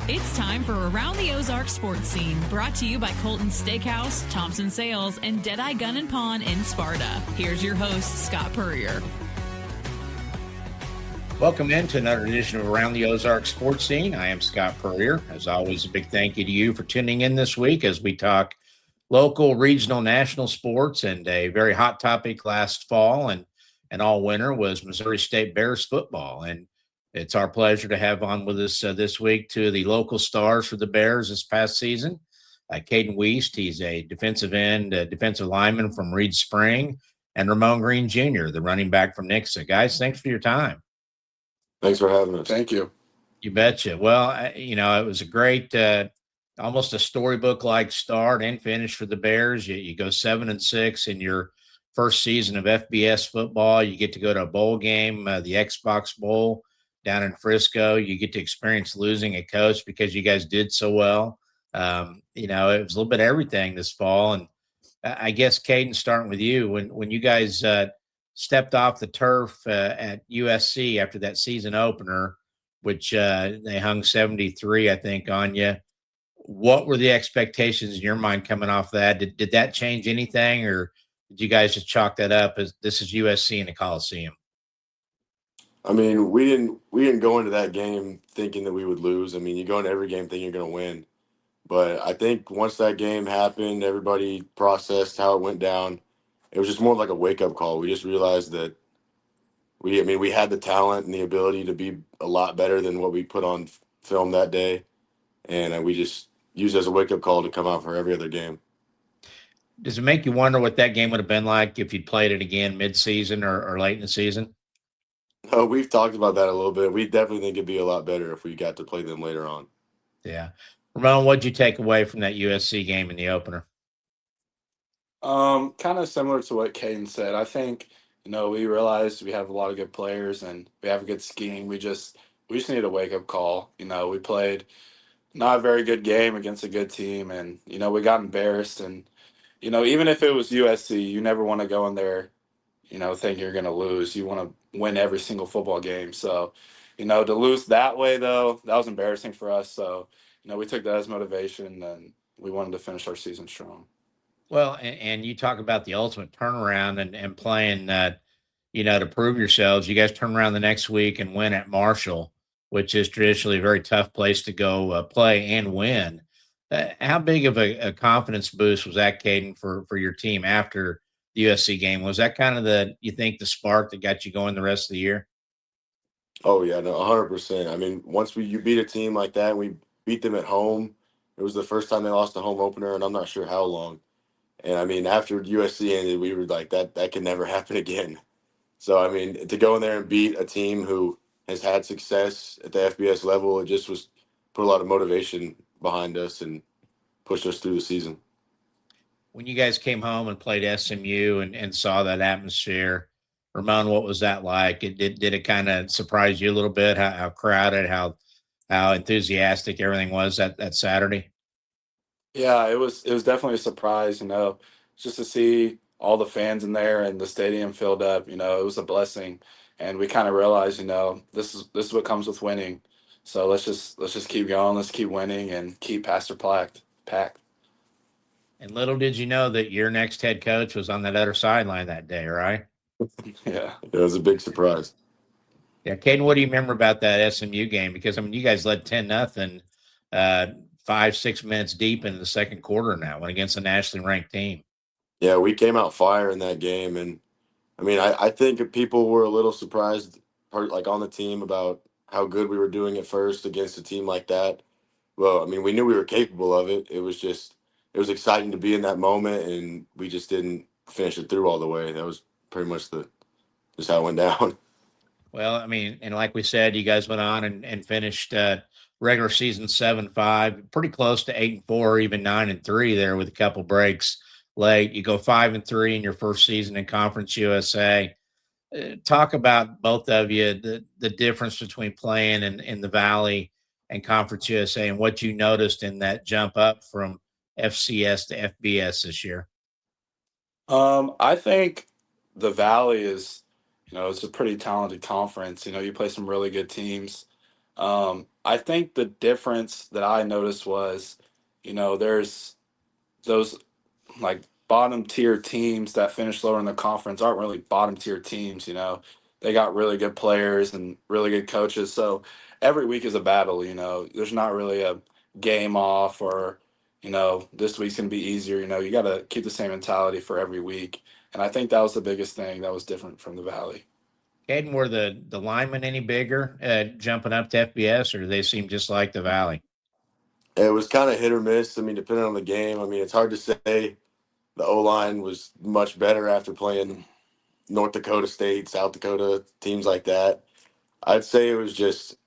It's time for Around the Ozarks Sports Scene, brought to you by Colton's Steakhouse, Thompson Sales, and Deadeye Gun and Pawn in Sparta. Here's your host, Scott Puryear. Welcome into another edition of Around the Ozarks Sports Scene. I am Scott Puryear. As always, a big thank you to you for tuning in this week as we talk local, regional, national sports. And a very hot topic last fall and all winter was Missouri State Bears football. And it's our pleasure to have on with us this week two of the local stars for the Bears this past season. Caden Wiest, he's a defensive end, defensive lineman from Reeds Spring, and Ramone Green Jr., the running back from Nixa. Guys, thanks for your time. Thanks for having us. Thank you. You betcha. Well, it was a great, almost a storybook-like start and finish for the Bears. You go 7-6 in your first season of FBS football. You get to go to a bowl game, the Xbox Bowl down in Frisco. You get to experience losing a coach because you guys did so well. It was a little bit of everything this fall. And I guess, Caden, starting with you, when you guys stepped off the turf at USC after that season opener, which they hung 73, I think, on you, what were the expectations in your mind coming off that? Did that change anything, or did you guys just chalk that up as this is USC in the Coliseum? I mean, we didn't go into that game thinking that we would lose. I mean, you go into every game thinking you're going to win. But I think once that game happened, everybody processed how it went down. It was just more like a wake-up call. We just realized that we had the talent and the ability to be a lot better than what we put on film that day. And we just used it as a wake-up call to come out for every other game. Does it make you wonder what that game would have been like if you'd played it again mid-season or late in the season? No, we've talked about that a little bit. We definitely think it'd be a lot better if we got to play them later on. Yeah. Ramon, what'd you take away from that USC game in the opener? Kind of similar to what Caden said. I think, we realized we have a lot of good players and we have a good scheme. We just need a wake-up call. We played not a very good game against a good team, and, we got embarrassed. And, even if it was USC, you never want to go in there, think you're going to lose. You want to win every single football game. So, to lose that way, though, that was embarrassing for us. So, we took that as motivation, and we wanted to finish our season strong. Well, and you talk about the ultimate turnaround and playing, to prove yourselves. You guys turn around the next week and win at Marshall, which is traditionally a very tough place to go play and win. How big of a confidence boost was that, Caden, for your team after the USC game? Was that kind of the spark that got you going the rest of the year? Oh, yeah, no, 100%. I mean, once you beat a team like that, and we beat them at home. It was the first time they lost a home opener, and I'm not sure how long. And, I mean, after USC ended, we were like, that can never happen again. So, I mean, to go in there and beat a team who has had success at the FBS level, it just was put a lot of motivation behind us and pushed us through the season. When you guys came home and played SMU and saw that atmosphere, Ramon, what was that like? Did it kind of surprise you a little bit how crowded, how enthusiastic everything was that Saturday? Yeah, it was definitely a surprise, just to see all the fans in there and the stadium filled up, it was a blessing. And we kind of realized, this is what comes with winning. So let's just keep going, let's keep winning and keep Pastor packed. And little did you know that your next head coach was on that other sideline that day, right? Yeah. It was a big surprise. Yeah, Caden, what do you remember about that SMU game? Because, I mean, you guys led 10-0 5-6 minutes deep into the second quarter now, when against a nationally ranked team. Yeah, we came out fire in that game. And, I mean, I think people were a little surprised, like on the team, about how good we were doing at first against a team like that. Well, I mean, we knew we were capable of it. It was exciting to be in that moment, and we just didn't finish it through all the way. That was pretty much just how it went down. Well, I mean, and like we said, you guys went on and finished regular season 7-5, pretty close to 8-4, even 9-3 there with a couple breaks late. You go 5-3 in your first season in Conference USA. Talk about, both of you, the difference between playing in the Valley and Conference USA and what you noticed in that jump up from FCS to FBS this year. I think the Valley is, it's a pretty talented conference. You play some really good teams. I think the difference that I noticed was, there's those like bottom tier teams that finish lower in the conference aren't really bottom tier teams. They got really good players and really good coaches. So every week is a battle. There's not really a game off or, this week's going to be easier. You got to keep the same mentality for every week. And I think that was the biggest thing that was different from the Valley. Caden, were the linemen any bigger jumping up to FBS, or do they seem just like the Valley? It was kind of hit or miss. I mean, depending on the game. I mean, it's hard to say. The O-line was much better after playing North Dakota State, South Dakota, teams like that. I'd say it was just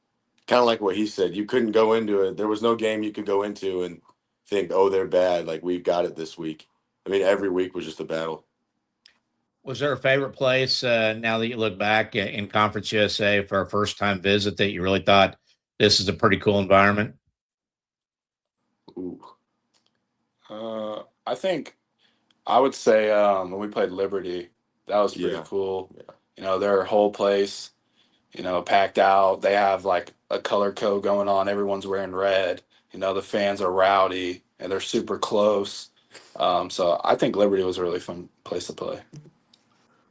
kind of like what he said. You couldn't go into it. There was no game you could go into and think, oh, they're bad. Like, we've got it this week. I mean, every week was just a battle. Was there a favorite place now that you look back in Conference USA for a first time visit that you really thought this is a pretty cool environment? Ooh. I think I would say when we played Liberty, that was pretty cool. Yeah. Their whole place, packed out. They have like a color code going on. Everyone's wearing red. The fans are rowdy and they're super close. So I think Liberty was a really fun place to play.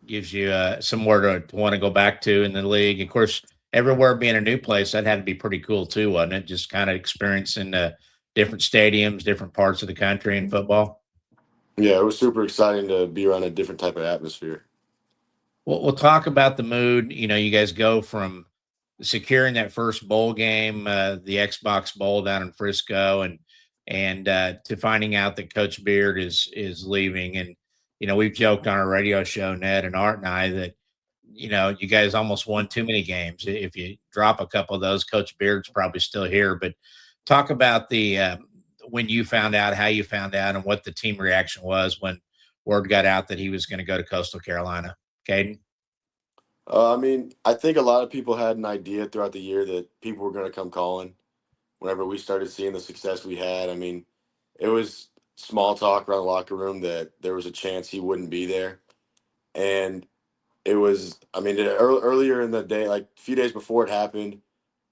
Gives you somewhere to want to go back to in the league. Of course, everywhere being a new place, that had to be pretty cool too, wasn't it? Just kind of experiencing different stadiums, different parts of the country in football. Yeah, it was super exciting to be around a different type of atmosphere. Well, we'll talk about the mood. You guys go from securing that first bowl game, the Xbox Bowl down in Frisco, and to finding out that Coach Beard is leaving. And we've joked on our radio show, Ned and Art and I, that you guys almost won too many games. If you drop a couple of those, Coach Beard's probably still here. But talk about the when you found out, how you found out, and what the team reaction was when word got out that he was going to go to Coastal Carolina. Caden? I mean, I think a lot of people had an idea throughout the year that people were going to come calling whenever we started seeing the success we had. I mean, it was small talk around the locker room that there was a chance he wouldn't be there. And it was, I mean, earlier in the day, like a few days before it happened,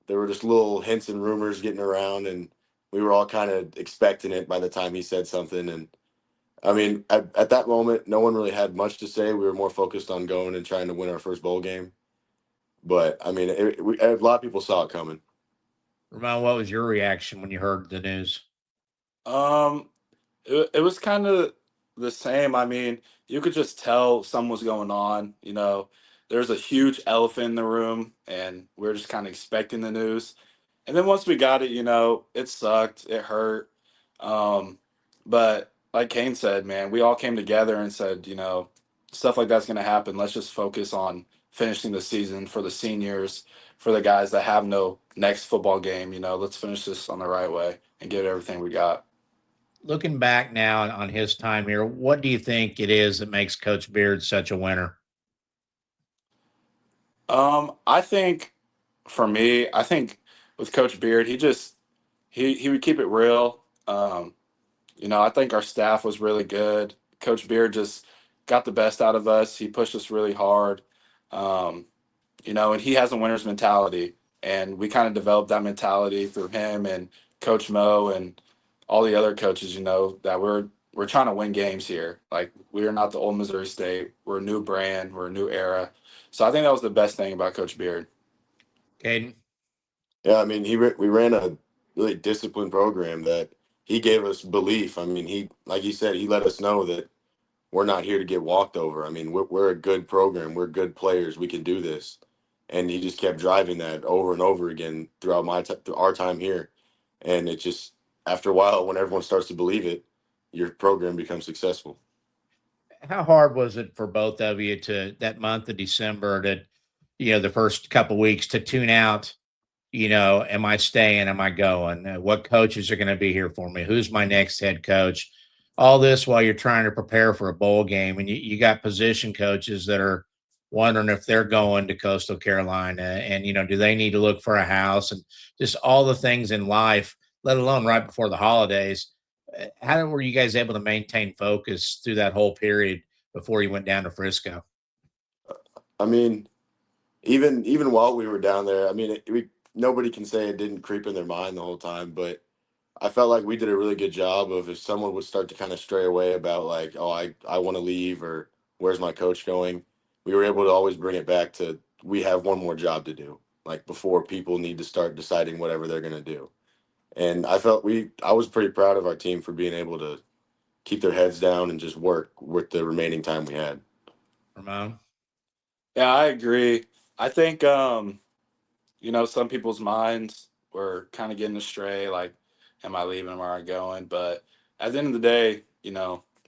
there were just little hints and rumors getting around, and we were all kind of expecting it by the time he said something. And I mean, at that moment, no one really had much to say. We were more focused on going and trying to win our first bowl game. But I mean, a lot of people saw it coming. Ramone, what was your reaction when you heard the news? It was kind of the same. I mean, you could just tell something was going on. There's a huge elephant in the room, and we're just kind of expecting the news. And then once we got it, it sucked. It hurt. But like Kane said, man, we all came together and said, stuff like that's going to happen. Let's just focus on finishing the season for the seniors, for the guys that have no next football game. Let's finish this on the right way and get everything we got. Looking back now on his time here, what do you think it is that makes Coach Beard such a winner? I think for me, I think with Coach Beard, he would keep it real. I think our staff was really good. Coach Beard just got the best out of us. He pushed us really hard. Um, and he has a winner's mentality. And we kind of developed that mentality through him and Coach Mo and all the other coaches, that we're trying to win games here. Like, we are not the old Missouri State. We're a new brand. We're a new era. So I think that was the best thing about Coach Beard. Caden? Yeah, I mean, we ran a really disciplined program that he gave us belief. I mean, like he said, he let us know that we're not here to get walked over. I mean, we're a good program. We're good players. We can do this. And he just kept driving that over and over again throughout our time here. And it just, after a while, when everyone starts to believe it, your program becomes successful. How hard was it for both of you to that month of December the first couple of weeks to tune out, am I staying? Am I going? What coaches are going to be here for me? Who's my next head coach? All this while you're trying to prepare for a bowl game. And you got position coaches that are wondering if they're going to Coastal Carolina and, do they need to look for a house and just all the things in life, let alone right before the holidays. How were you guys able to maintain focus through that whole period before you went down to Frisco? I mean, even while we were down there, I mean, we nobody can say it didn't creep in their mind the whole time, but I felt like we did a really good job of if someone would start to kind of stray away about like, oh, I want to leave or where's my coach going, we were able to always bring it back to we have one more job to do, like before people need to start deciding whatever they're going to do. And I was pretty proud of our team for being able to keep their heads down and just work with the remaining time we had. Ramone? Yeah, I agree. I think some people's minds were kind of getting astray, like, am I leaving? Where am I going? But at the end of the day,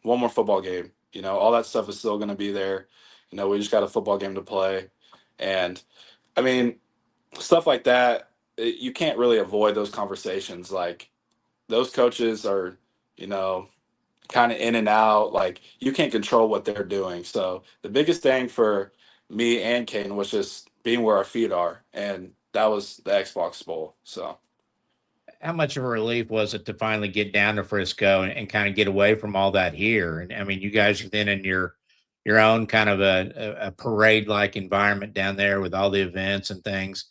one more football game. All that stuff is still going to be there. We just got a football game to play. And, I mean, stuff like that, you can't really avoid those conversations. Like, those coaches are, you know, kind of in and out. Like, you can't control what they're doing. So the biggest thing for me and Caden was just being where our feet are, and that was the Xbox Bowl. So How much of a relief was it to finally get down to Frisco and kind of get away from all that here? And I mean, you guys are then in your own kind of a parade like environment down there with all the events and things.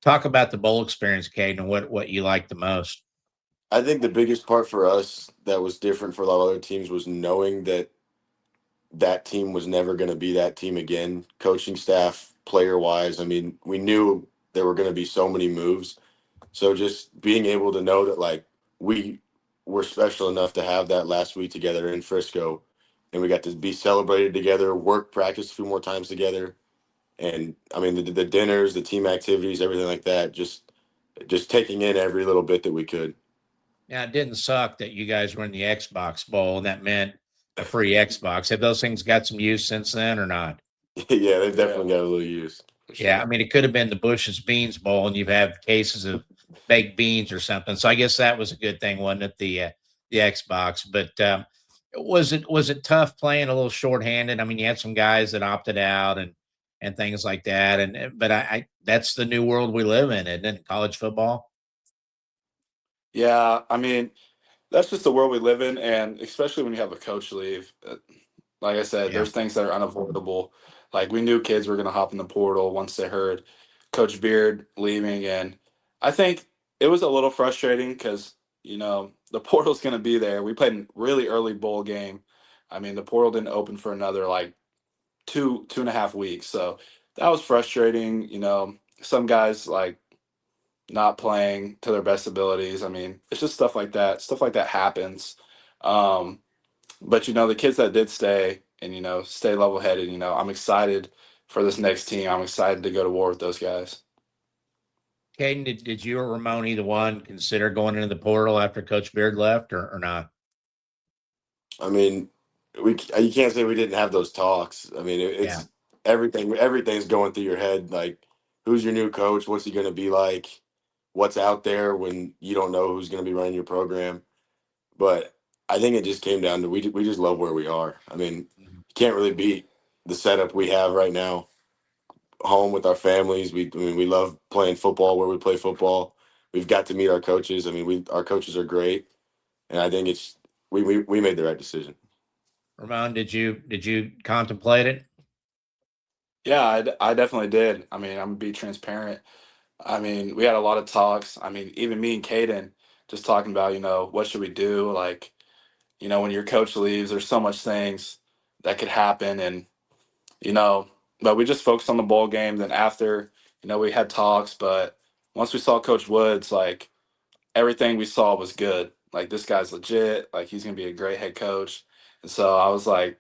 Talk about the bowl experience, Caden, and what you like the most. I think the biggest part for us that was different for a lot of other teams was knowing that that team was never going to be that team again, coaching staff, player wise. I mean, we knew there were going to be so many moves. So just being able to know that like we were special enough to have that last week together in Frisco and we got to be celebrated together, work, practice a few more times together. And I mean, the dinners, the team activities, everything like that, just taking in every little bit that we could. Now, it didn't suck that you guys were in the Xbox Bowl, and that meant a free Xbox. Have those things got some use since then or not? Yeah, they've yeah, definitely got a little use. for Yeah, I sure. mean, it could have been the Bush's Beans Bowl, and you've had cases of baked beans or something. So I guess that was a good thing, wasn't it? The Xbox, but was it tough playing a little shorthanded? I mean, you had some guys that opted out and things like that, and but I that's the new world we live in, isn't it? College football. Yeah, I mean, that's just the world we live in, and especially when you have a coach leave. Like I said, Yeah. there's things that are unavoidable. Like, we knew kids were going to hop in the portal once they heard Coach Beard leaving, and I think it was a little frustrating because the portal's going to be there. We played a really early bowl game. I mean, the portal didn't open for another like 2.5 weeks, so that was frustrating. Some guys like not playing to their best abilities. I mean, it's just stuff like that. Stuff like that happens. Um, but the kids that did stay and stay level headed, I'm excited for this next team. I'm excited to go to war with those guys. Caden, did you or Ramon either one consider going into the portal after Coach Beard left or not? I mean, you can't say we didn't have those talks. I mean, Yeah. it's everything's going through your head. Like, who's your new coach? What's he going to be like? What's out there when you don't know who's going to be running your program? But I think it just came down to we just love where we are. I mean, Mhm. you can't really beat the setup we have right now. Home with our families. I mean, we love playing football where we play football. We've got to meet our coaches. I mean, our coaches are great, and I think it's we made the right decision. Ramon, did you contemplate it? Yeah, I definitely did. I mean, I'm gonna be transparent. I mean, we had a lot of talks. I mean, even me and Caden just talking about, what should we do? Like, when your coach leaves, there's so much things that could happen. And, you know, but we just focused on the bowl game. Then after, we had talks. But once we saw Coach Woods, like, everything we saw was good. Like, this guy's legit. Like, he's gonna be a great head coach. And so I was like,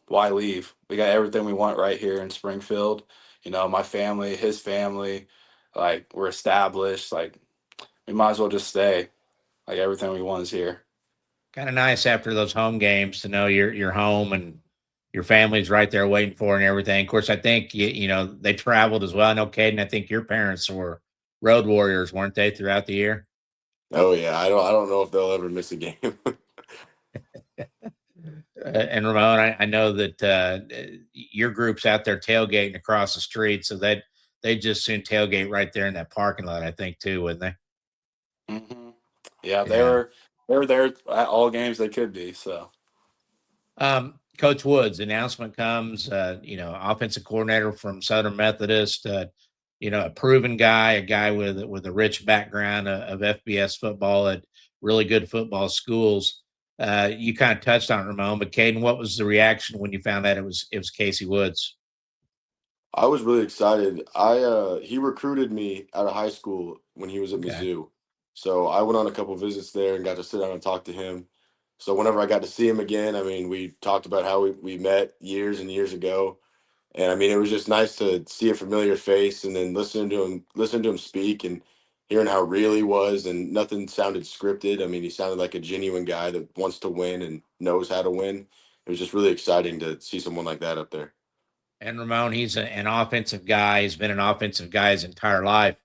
why leave? We got everything we want right here in Springfield. My family, his family, like, we're established. Like, we might as well just stay. Like, everything we want is here. Kind of nice after those home games to know you're home and your family's right there waiting for and everything. Of course, I think you know they traveled as well. I know, Caden. I think your parents were road warriors, weren't they, throughout the year? Oh yeah, I don't know if they'll ever miss a game. And Ramon, I know that your group's out there tailgating across the street, so that they just soon tailgate right there in that parking lot. I think too, wouldn't they? hmm Yeah, they Yeah. were they were there at all games they could be. So Coach Woods announcement comes. Offensive coordinator from Southern Methodist. a proven guy, a guy with a rich background of FBS football at really good football schools. You kind of touched on it, Ramone, but Caden, what was the reaction when you found out it was Casey Woods? I was really excited. He recruited me out of high school when he was at Okay. Mizzou. So I went on a couple visits there and got to sit down and talk to him. So whenever I got to see him again, I mean, we talked about how we met years and years ago. And I mean, it was just nice to see a familiar face and then listening to him speak and hearing how real he was, and nothing sounded scripted. I mean, he sounded like a genuine guy that wants to win and knows how to win. It was just really exciting to see someone like that up there. And Ramon, he's an offensive guy. He's been an offensive guy his entire life.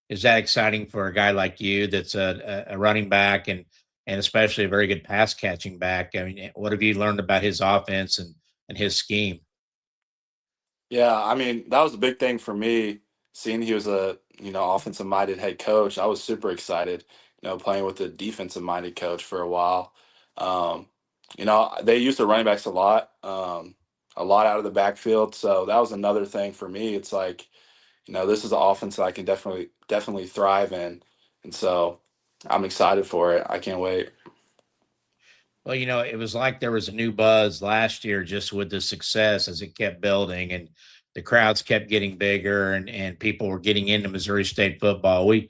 Is that exciting for a guy like you that's a running back and especially a very good pass catching back? I mean, what have you learned about his offense and his scheme? Yeah, I mean, that was a big thing for me, seeing he was a, offensive minded head coach. I was super excited, playing with a defensive minded coach for a while. Um, they used the running backs a lot out of the backfield. So that was another thing for me. It's like, this is an offense that I can definitely thrive in. And so I'm excited for it. I can't wait. Well, it was like there was a new buzz last year just with the success as it kept building and the crowds kept getting bigger and people were getting into Missouri State football. We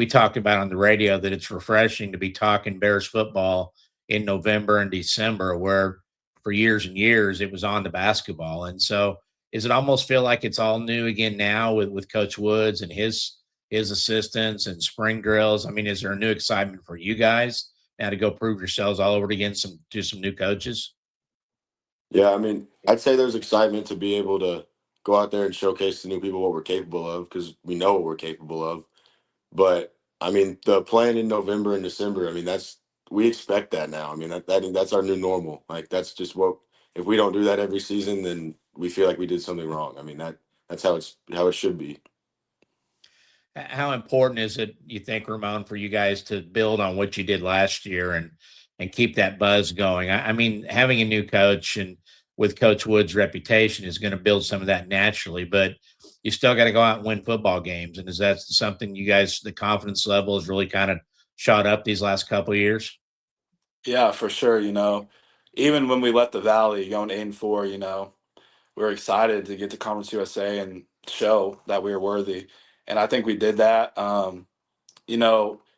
talked about on the radio that it's refreshing to be talking Bears football in November and December, where for years and years it was on to basketball. And so does it almost feel like it's all new again now with Coach Woods and his assistants and spring drills? I mean, is there a new excitement for you guys now to go prove yourselves all over again to some new coaches? Yeah, I mean, I'd say there's excitement to be able to go out there and showcase to new people what we're capable of, because we know what we're capable of. But I mean, the plan in November and December, I mean, we expect that now. I mean, that's our new normal. Like that's just what, if we don't do that every season, then we feel like we did something wrong. I mean, that's how it should be. How important is it, you think, Ramon, for you guys to build on what you did last year and keep that buzz going? I mean, having a new coach and with Coach Wood's reputation is going to build some of that naturally, but you still got to go out and win football games. And is that something you guys, the confidence level has really kind of shot up these last couple of years? Yeah, for sure. Even when we left the Valley going 8-4, we were excited to get to Conference USA and show that we were worthy. And I think we did that.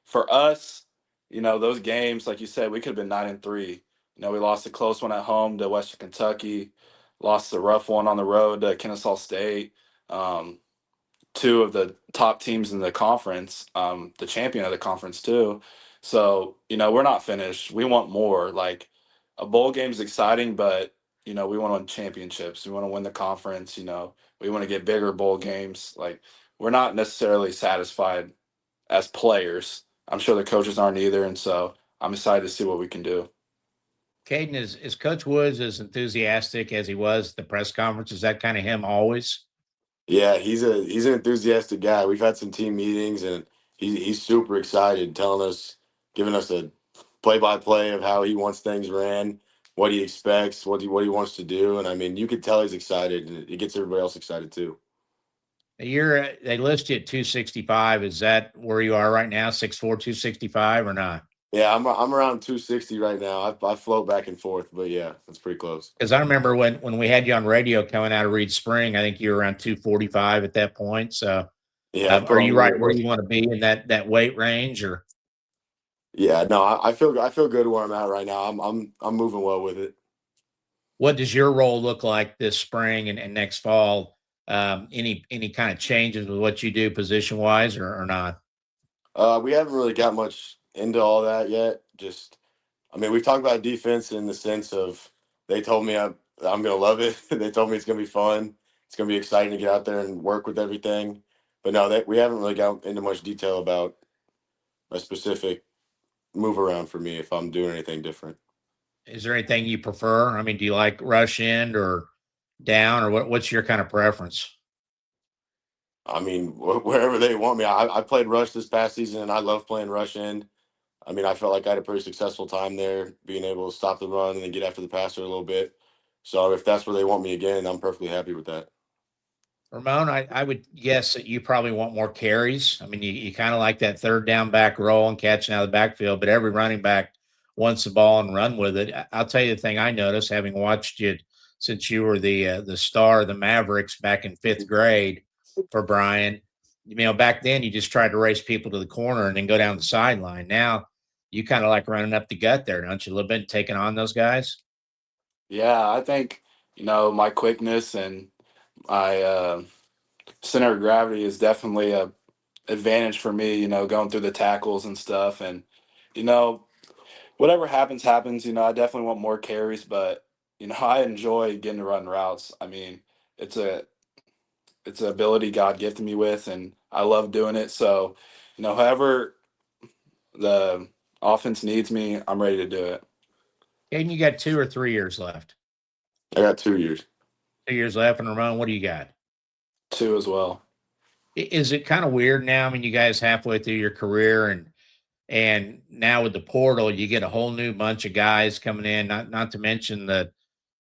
For us, those games, like you said, we could have been 9-3. We lost a close one at home to Western Kentucky, lost a rough one on the road to Kennesaw State. Um, Two of the top teams in the conference, the champion of the conference too. So, we're not finished. We want more. Like a bowl game is exciting, but we want to win championships. We want to win the conference, we want to get bigger bowl games. Like we're not necessarily satisfied as players. I'm sure the coaches aren't either. And so I'm excited to see what we can do. Caden, is Coach Woods as enthusiastic as he was at the press conference? Is that kind of him always? Yeah, he's an enthusiastic guy. We've had some team meetings, and he's super excited, giving us a play by play of how he wants things ran, what he expects, what he wants to do. And I mean, you could tell he's excited, and it gets everybody else excited too. They list you at 265. Is that where you are right now? 6'4", 265 or not? Yeah, I'm around 260 right now. I float back and forth, but yeah, that's pretty close. Because I remember when we had you on radio coming out of Reeds Spring, I think you were around 245 at that point. So Yeah, I put are on you a right little where bit. you want to be in that weight range? Or Yeah, no, I feel good where I'm at right now. I'm moving well with it. what does your role look like this spring and next fall? Any kind of changes with what you do position wise or not? We haven't really got much into all that yet. Just, I mean, we've talked about defense in the sense of they told me I'm gonna love it. They told me it's gonna be fun. It's gonna be exciting to get out there and work with everything. But no, that we haven't really got into much detail about a specific move around for me if I'm doing anything different. Is there anything you prefer? I mean, do you like rush end or down or what's your kind of preference? I mean, wherever they want me. I played rush this past season, and I love playing rush end. I mean, I felt like I had a pretty successful time there, being able to stop the run and then get after the passer a little bit. So if that's where they want me again, I'm perfectly happy with that. Ramone, I would guess that you probably want more carries. I mean, you kind of like that third down back roll and catching out of the backfield, but every running back wants the ball and run with it. I'll tell you the thing I noticed, having watched you since you were the star of the Mavericks back in fifth grade for Brian. You know, back then you just tried to race people to the corner and then go down the sideline. Now you kind of like running up the gut there, don't you? A little bit taking on those guys. Yeah, I think, my quickness and my center of gravity is definitely a advantage for me, going through the tackles and stuff. And, you know, whatever happens, happens. I definitely want more carries, but, I enjoy getting to run routes. I mean, it's a it's an ability God gifted me with, and I love doing it. So, however the offense needs me, I'm ready to do it. And you got 2 or 3 years left. I got 2 years. 2 years left. And Ramon, what do you got? 2 as well. Is it kind of weird now? I mean, you guys halfway through your career, and now with the portal, you get a whole new bunch of guys coming in. Not to mention the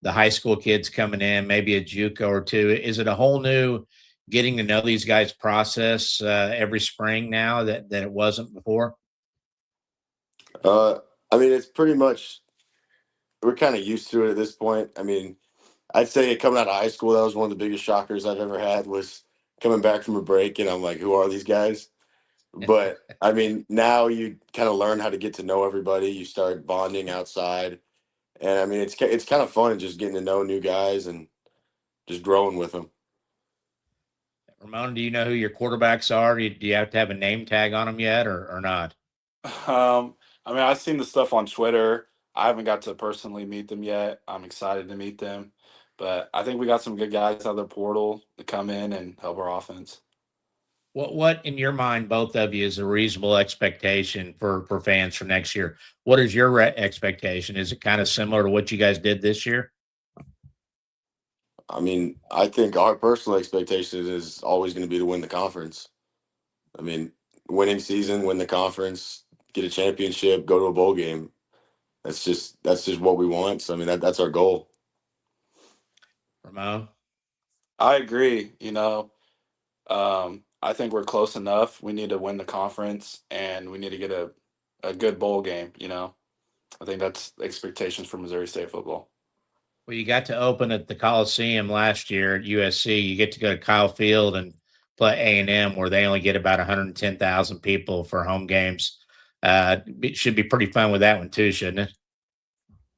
high school kids coming in, maybe a JUCO or two. Is it a whole new getting to know these guys process every spring now that it wasn't before? Uh, I mean, it's pretty much we're kind of used to it at this point. I mean, I'd say coming out of high school, that was one of the biggest shockers I've ever had was coming back from a break, and I'm like, who are these guys? But I mean, now you kind of learn how to get to know everybody. You start bonding outside, and I mean, it's kind of fun just getting to know new guys and just growing with them. Ramon, do you know who your quarterbacks are? Do you have to have a name tag on them yet, or not? I mean, I've seen the stuff on Twitter. I haven't got to personally meet them yet. I'm excited to meet them, but I think we got some good guys out of the portal to come in and help our offense. What in your mind, both of you, is a reasonable expectation for fans for next year? What is your expectation? Is it kind of similar to what you guys did this year? I mean, I think our personal expectation is always going to be to win the conference. I mean, winning season, win the conference, get a championship, go to a bowl game. That's just what we want. So I mean, that's our goal. Ramon? I agree. I think we're close enough. We need to win the conference, and we need to get a good bowl game. I think that's expectations for Missouri State football. Well, you got to open at the Coliseum last year at USC. You get to go to Kyle Field and play A&M, where they only get about 110,000 people for home games. It should be pretty fun with that one too, shouldn't it?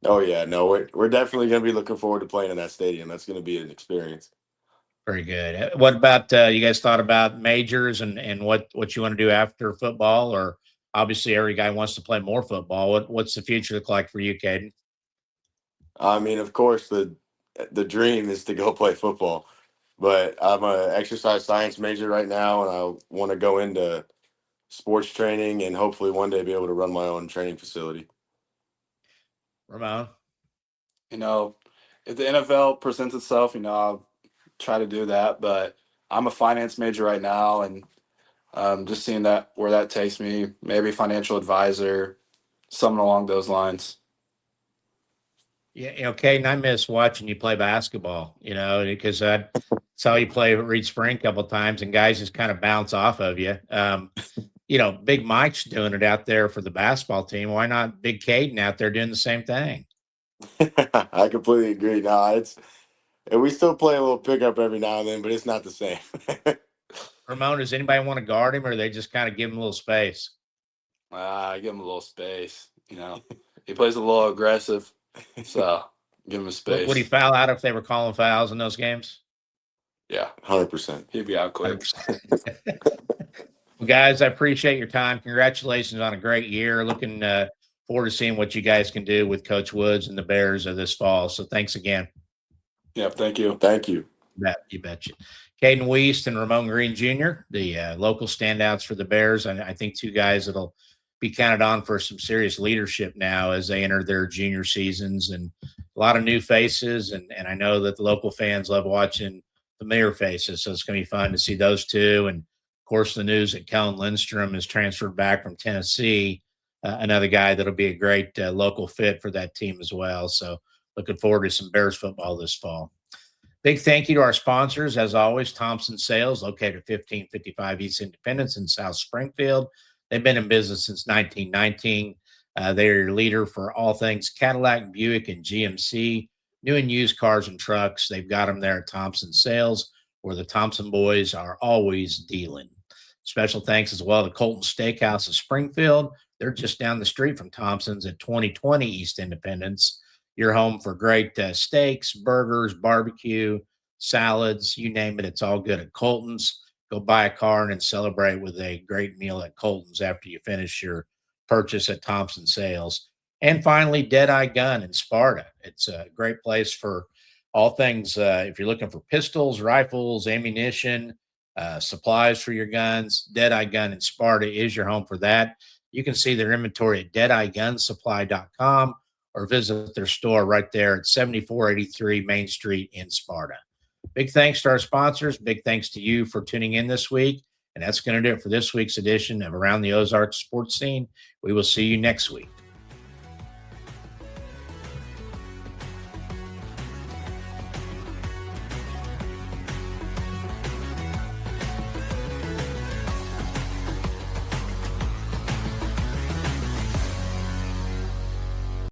Oh yeah, no, we're definitely going to be looking forward to playing in that stadium. That's going to be an experience. Very good. What about you guys thought about majors and what you want to do after football? Or obviously every guy wants to play more football. What's the future look like for you, Caden? I mean, of course, the dream is to go play football, but I'm an exercise science major right now, and I want to go into sports training and hopefully one day be able to run my own training facility. Ramon? If the NFL presents itself, I'll try to do that. But I'm a finance major right now, and just seeing that where that takes me, maybe financial advisor, something along those lines. Yeah, Caden, I miss watching you play basketball, because I saw you play at Reeds Spring a couple of times and guys just kind of bounce off of you. Big Mike's doing it out there for the basketball team. Why not Big Caden out there doing the same thing? I completely agree. No, and we still play a little pickup every now and then, but it's not the same. Ramon, does anybody want to guard him, or they just kind of give him a little space? I give him a little space. He plays a little aggressive, so give him a space. Would he foul out if they were calling fouls in those games? Yeah, 100%. He'd be out quick. Well, guys, I appreciate your time. Congratulations on a great year. Looking forward to seeing what you guys can do with Coach Woods and the Bears this fall. So thanks again. Yeah, thank you. Thank you. You betcha. Caden Wiest and Ramone Green Jr., the local standouts for the Bears. And I think two guys that'll be counted on for some serious leadership now as they enter their junior seasons, and a lot of new faces. And I know that the local fans love watching familiar faces. So it's going to be fun to see those two. And of course, the news that Kellen Lindstrom is transferred back from Tennessee, another guy that'll be a great local fit for that team as well. So looking forward to some Bears football this fall. Big thank you to our sponsors, as always, Thompson Sales, located at 1555 East Independence in South Springfield. They've been in business since 1919. They're your leader for all things Cadillac, Buick, and GMC, new and used cars and trucks. They've got them there at Thompson Sales, where the Thompson boys are always dealing. Special thanks as well to Colton Steakhouse of Springfield. They're just down the street from Thompson's at 2020 East Independence. Your home for great steaks, burgers, barbecue, salads, you name it. It's all good at Colton's. Go buy a car and then celebrate with a great meal at Colton's after you finish your purchase at Thompson Sales. And finally, Deadeye Gun in Sparta. It's a great place for all things. If you're looking for pistols, rifles, ammunition, supplies for your guns, Deadeye Gun in Sparta is your home for that. You can see their inventory at deadeyegunsupply.com or visit their store right there at 7483 Main Street in Sparta. Big thanks to our sponsors. Big thanks to you for tuning in this week. And that's going to do it for this week's edition of Around the Ozarks Sports Scene. We will see you next week.